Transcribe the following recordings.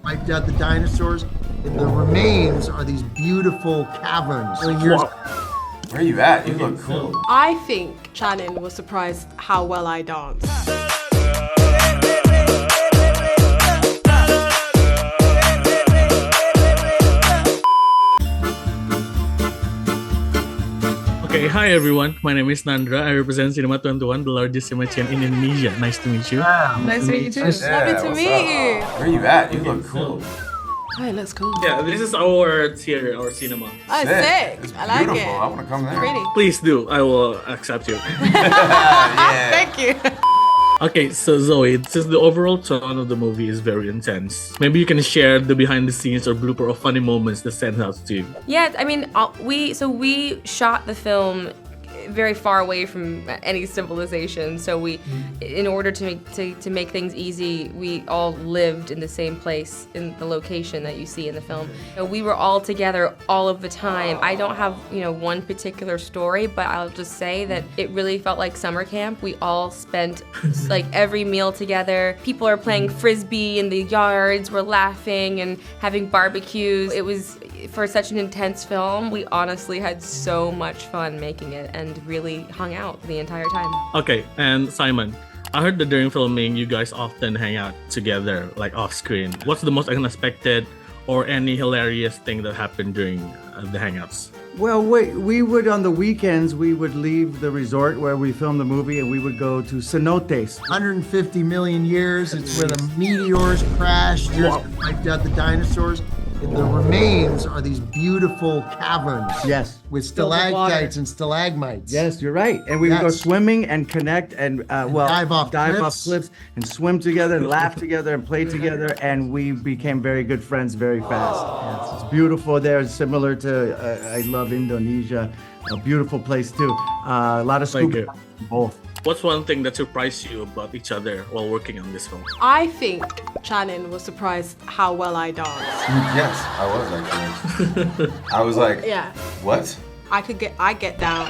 wiped out the dinosaurs. And the remains are these beautiful caverns. Where are you at? You look cool. I think Shannon was surprised how well I danced. Okay, hi everyone. My name is Nandra. I represent Cinema 21, the largest cinema chain in Indonesia. Nice to meet you. Nice to meet you too. Happy to meet you. Where are you at? You look cool. Oh, it looks cool. Yeah, this is our theater, our cinema. Oh, sick. It's I like beautiful. it. I want to come there. Pretty. Please do. I will accept you. Yeah. Thank you. Okay, so Zoe, since the overall tone of the movie is very intense, maybe you can share the behind the scenes or blooper of funny moments that stand out to you. Yeah, I mean, we shot the film very far away from any civilization. So in order to make things easy, we all lived in the same place in the location that you see in the film. So we were all together all of the time. I don't have one particular story, but I'll just say that it really felt like summer camp. We all spent like every meal together. People are playing frisbee in the yards. We're laughing and having barbecues. It was, for such an intense film, we honestly had so much fun making it and really hung out the entire time. Okay, and Simon, I heard that during filming, you guys often hang out together, like off screen. What's the most unexpected or any hilarious thing that happened during the hangouts? Well, we would, on the weekends, we would leave the resort where we filmed the movie and we would go to cenotes. 150 million years. It's where the meteors crashed, wiped out the dinosaurs. And the remains are these beautiful caverns. Yes. With stalactites and stalagmites. Yes, you're right. And we would go swimming and connect and dive off cliffs and swim together and laugh together and play together. And we became very good friends very fast. Yes, it's beautiful there, similar to, I love Indonesia. A beautiful place too. A lot of scuba both. What's one thing that surprised you about each other while working on this film? I think Shannon was surprised how well I danced. Yes, I was actually. I was like, Yeah. what? I get down.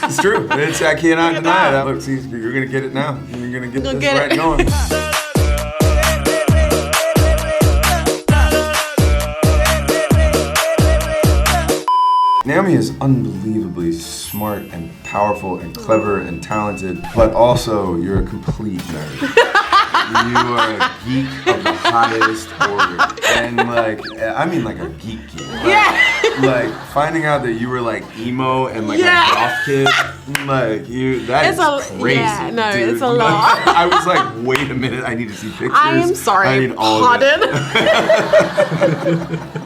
It's true. I cannot deny it. Look, see, you're gonna get it now. You're gonna get this right going. Naomi is unbelievably smart and powerful and clever and talented, but also you're a complete nerd. You are a geek of the highest order. And I mean like a geek. Like finding out that you were like emo and like a goth kid, that is crazy. Yeah, no, dude. it's a lot. I was like, wait a minute, I need to see pictures. I am sorry, I need all pardon? of it.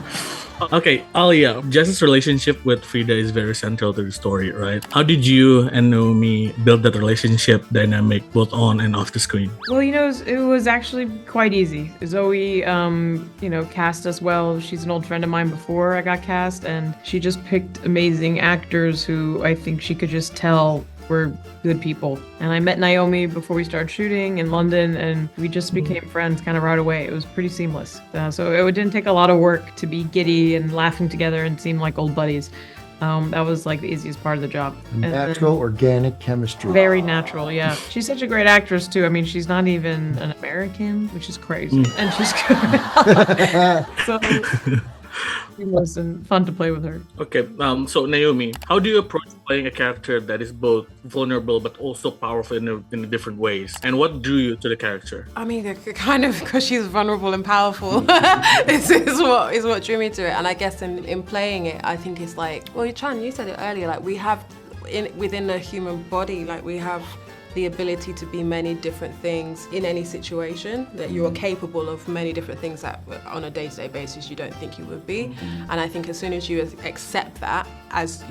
Okay, Alia, Jess's relationship with Frida is very central to the story, right? How did you and Naomi build that relationship dynamic both on and off the screen? Well, it was actually quite easy. Zoe, cast us well. She's an old friend of mine before I got cast, and she just picked amazing actors who I think she could just tell were good people. And I met Naomi before we started shooting in London, and we just became friends kind of right away. It was pretty seamless. So it didn't take a lot of work to be giddy and laughing together and seem like old buddies. That was like the easiest part of the job. Natural, organic chemistry. Very natural, yeah. She's such a great actress too. I mean, she's not even an American, which is crazy. And she's good. So seamless and fun to play with her. Okay, so Naomi, how do you approach playing a character that is both vulnerable but also powerful in different ways? And what drew you to the character? I mean, kind of because she's vulnerable and powerful is what drew me to it. And I guess in playing it, I think it's like, well, Chan, you said it earlier, like we have within the human body, like we have the ability to be many different things in any situation, that you are capable of many different things that on a day-to-day basis you don't think you would be. And I think as soon as you accept that as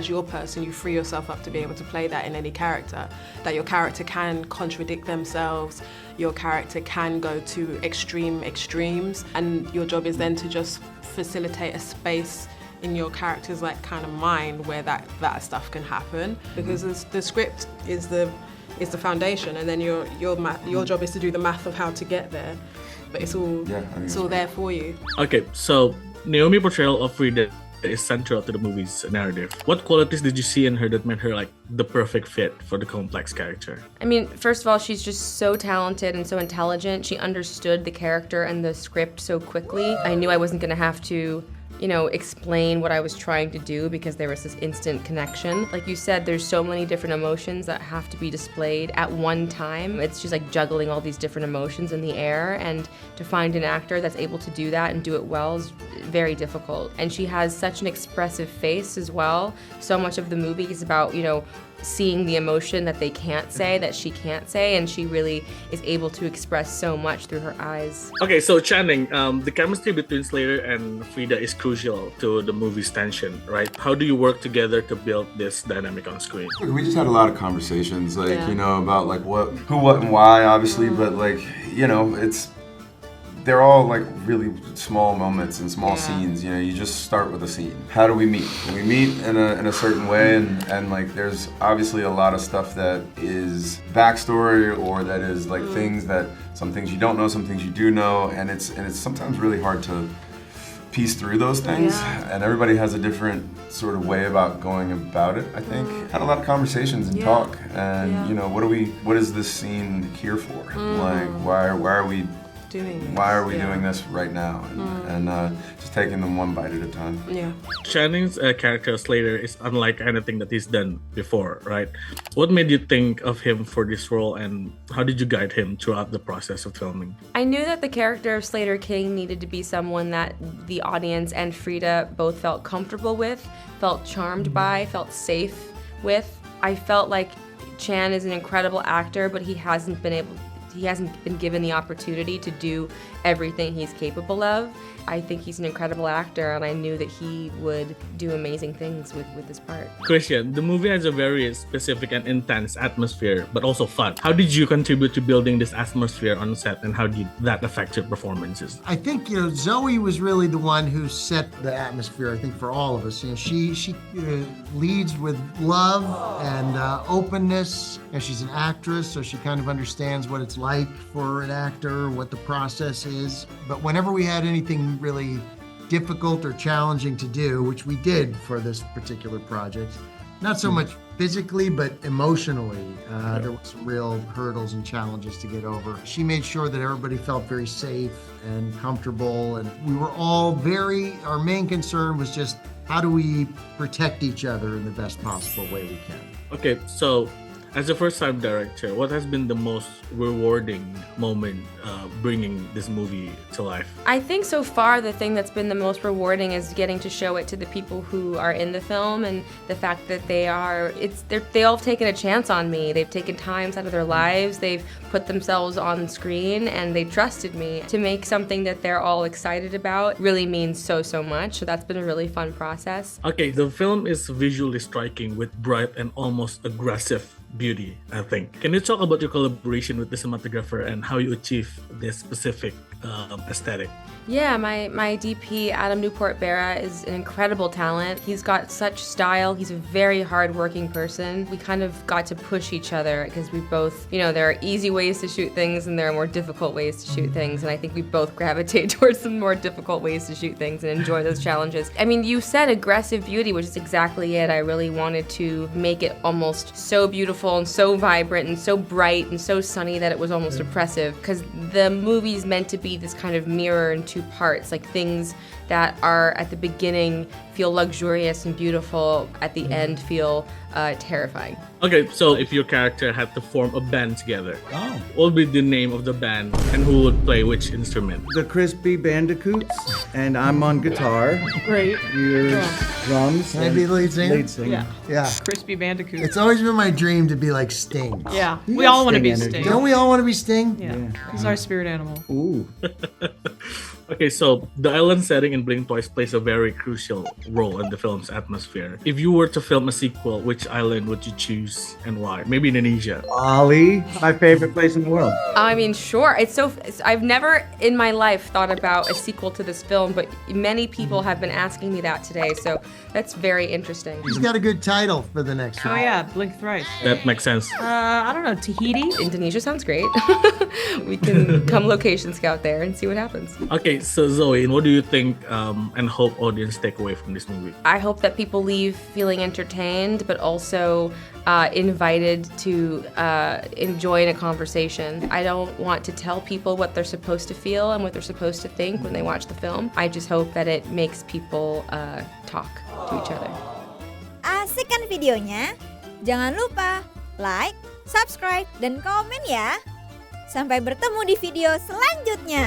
your person, you free yourself up to be able to play that in any character, that your character can contradict themselves, your character can go to extremes, and your job is then to just facilitate a space in your character's kind of mind where that stuff can happen, because the script is the foundation, and then your job is to do the math of how to get there, but it's all there for you. Okay, so Naomi portrayal of Frida is central to the movie's narrative. What qualities did you see in her that made her like the perfect fit for the complex character? I mean, first of all, she's just so talented and so intelligent. She understood the character and the script so quickly. I knew I wasn't gonna have to, you know, explain what I was trying to do because there was this instant connection. Like you said, there's so many different emotions that have to be displayed at one time. It's just like juggling all these different emotions in the air, and to find an actor that's able to do that and do it well is very difficult. And she has such an expressive face as well. So much of the movie is about, you know, seeing the emotion that they can't say, that she can't say, and she really is able to express so much through her eyes. Okay, so Channing, the chemistry between Slater and Frida is crucial to the movie's tension, right? How do you work together to build this dynamic on screen? We just had a lot of conversations, like, you know, about like who, what, and why, obviously, but like, you know, they're all like really small moments and small scenes. You know, you just start with a scene. How do we meet? We meet in a certain way, and like there's obviously a lot of stuff that is backstory, or that is like things that some things you don't know, some things you do know, and it's sometimes really hard to piece through those things. And everybody has a different sort of way about going about it. I think had a lot of conversations and talk, and you know, what is this scene here for? Like why are we doing this right now? And just taking them one bite at a time. Yeah. Channing's character Slater is unlike anything that he's done before, right? What made you think of him for this role, and how did you guide him throughout the process of filming? I knew that the character of Slater King needed to be someone that the audience and Frida both felt comfortable with, felt charmed by, felt safe with. I felt like Chan is an incredible actor, but he hasn't been given the opportunity to do everything he's capable of. I think he's an incredible actor, and I knew that he would do amazing things with this part. Christian, the movie has a very specific and intense atmosphere, but also fun. How did you contribute to building this atmosphere on set, and how did that affect your performances? I think, you know, Zoe was really the one who set the atmosphere, I think, for all of us. You know, she leads with love and openness, and she's an actress, so she kind of understands what it's like for an actor, what the process is. But whenever we had anything really difficult or challenging to do, which we did for this particular project, not so much physically, but emotionally, there were some real hurdles and challenges to get over. She made sure that everybody felt very safe and comfortable, and we were all our main concern was just how do we protect each other in the best possible way we can. Okay, so as a first-time director, what has been the most rewarding moment bringing this movie to life? I think so far the thing that's been the most rewarding is getting to show it to the people who are in the film, and the fact that they all have taken a chance on me. They've taken times out of their lives, they've put themselves on screen, and they trusted me to make something that they're all excited about. Really means so much. So that's been a really fun process. Okay, the film is visually striking with bright and almost aggressive beauty, I think. Can you talk about your collaboration with the cinematographer and how you achieve this specific aesthetic? Yeah, my DP, Adam Newport-Berra, is an incredible talent. He's got such style. He's a very hard-working person. We kind of got to push each other because we both, you know, there are easy ways to shoot things and there are more difficult ways to shoot things, and I think we both gravitate towards some more difficult ways to shoot things and enjoy those challenges. I mean, you said aggressive beauty, which is exactly it. I really wanted to make it almost so beautiful and so vibrant and so bright and so sunny that it was almost oppressive, because the movie's meant to be this kind of mirror in two parts, like things that are at the beginning feel luxurious and beautiful, at the end feel terrifying. Okay, so if your character had to form a band together, what would be the name of the band and who would play which instrument? The Crispy Bandicoots, and I'm on guitar. Great. You're drums. Can I be the lead singer? Lead singer. Yeah. Crispy Bandicoot. It's always been my dream to be like Sting. Yeah. You We got all want to Sting be energy. Sting. Don't we all want to be Sting? Yeah. He's our spirit animal. Ooh. Okay, so the island setting in Blink Twice plays a very crucial role in the film's atmosphere. If you were to film a sequel, which island would you choose and why? Maybe Indonesia. Bali, my favorite place in the world. I mean, sure. I've never in my life thought about a sequel to this film, but many people have been asking me that today, so that's very interesting. He's got a good title for the next Oh one. yeah, blink thrice. That makes sense. I don't know, Tahiti? Indonesia sounds great. We can come location scout there and see what happens. Okay, so Zoe, what do you think and hope audience take away from in this movie? I hope that people leave feeling entertained, but also invited to enjoy a conversation. I don't want to tell people what they're supposed to feel and what they're supposed to think when they watch the film. I just hope that it makes people talk to each other. Asik kan videonya? Jangan lupa like, subscribe, dan komen ya. Sampai bertemu di video selanjutnya.